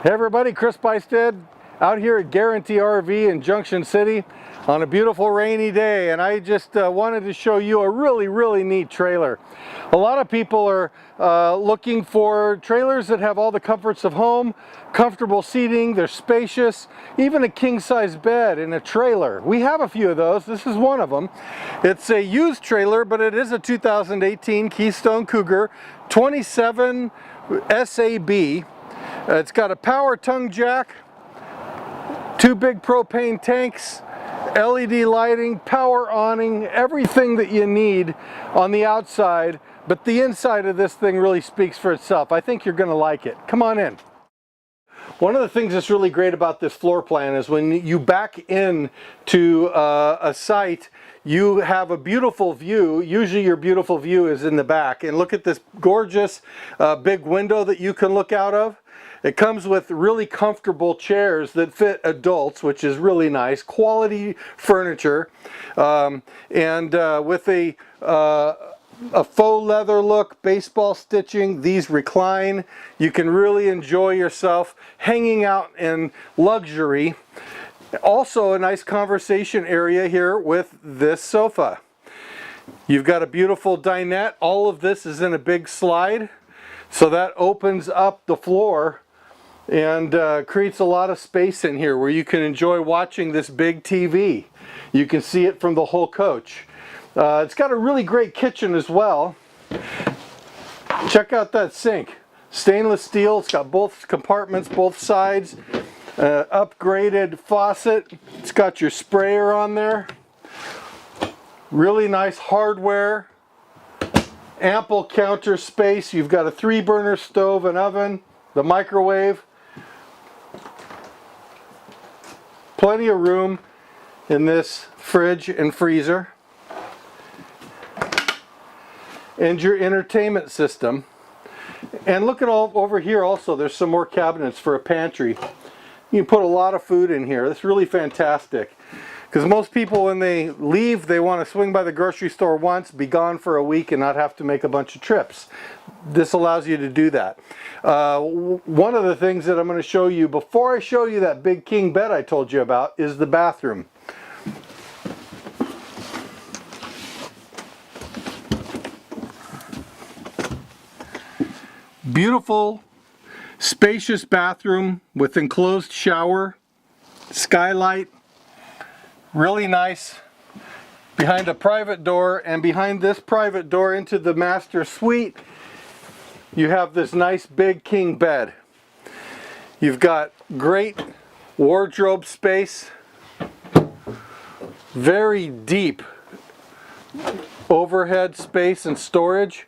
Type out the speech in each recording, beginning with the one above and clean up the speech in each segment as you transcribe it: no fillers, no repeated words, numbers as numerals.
Hey everybody, Chris.Buystedt out here at Guaranty RV in Junction City on a beautiful rainy day, and I just wanted to show you a really neat trailer. A lot of people are looking for trailers that have all the comforts of home, comfortable seating, they're spacious, even a king-size bed in a trailer. We have a few of those. This is one of them. It's a used trailer, but it is a 2018 Keystone Cougar 27 SAB. It's got a power tongue jack, two big propane tanks, LED lighting, power awning, everything that you need on the outside, but the inside of this thing really speaks for itself. I think you're going to like it. Come on in. One of the things that's really great about this floor plan is when you back in to a site, you have a beautiful view. Usually your beautiful view is in the back, and look at this gorgeous big window that you can look out of. It comes with really comfortable chairs that fit adults, which is really nice. Quality furniture, and with a faux leather look, baseball stitching. These recline. You can really enjoy yourself hanging out in luxury. Also a nice conversation area here with this sofa. You've got a beautiful dinette. All of this is in a big slide, so that opens up the floor and creates a lot of space in here where you can enjoy watching this big TV. You can see it from the whole coach. It's got a really great kitchen as well. Check out that sink. Stainless steel. It's got both compartments, both sides. Upgraded faucet. It's got your sprayer on there. Really nice hardware. Ample counter space. You've got a 3-burner stove and oven. The microwave. Plenty of room in this fridge and freezer. And your entertainment system. And look at all over here also, there's some more cabinets for a pantry. You can put a lot of food in here. That's really fantastic. Because most people, when they leave, they want to swing by the grocery store once, be gone for a week, and not have to make a bunch of trips. This allows you to do that. One of the things that I'm going to show you, before I show you that big king bed I told you about, is the bathroom. Beautiful, spacious bathroom with enclosed shower, skylight. Really nice. Behind a private door, and behind this private door into the master suite, you have this nice big king bed. You've got great wardrobe space, very deep overhead space and storage.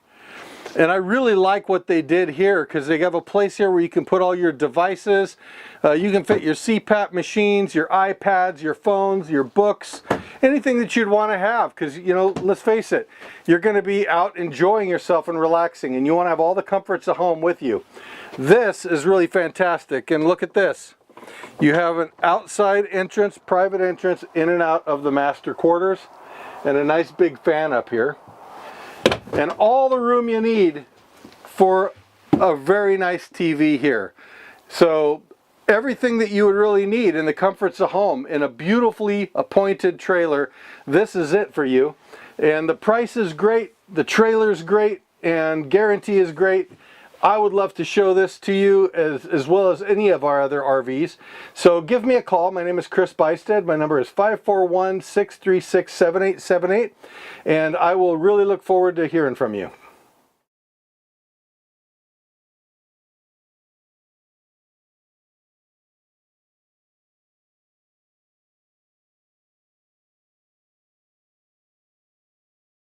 And I really like what they did here, because they have a place here where you can put all your devices. You can fit your CPAP machines, your iPads, your phones, your books, anything that you'd want to have. Because, you know, let's face it, you're going to be out enjoying yourself and relaxing, and you want to have all the comforts of home with you. This is really fantastic. And look at this. You have an outside entrance, private entrance in and out of the master quarters, and a nice big fan up here. And all the room you need for a very nice TV here. So everything that you would really need in the comforts of home in a beautifully appointed trailer, this is it for you. And the price is great, the trailer is great, and Guaranty is great. I would love to show this to you as well as any of our other RVs. So give me a call. My name is Chris.Buystedt. My number is 541-636-7878. And I will really look forward to hearing from you.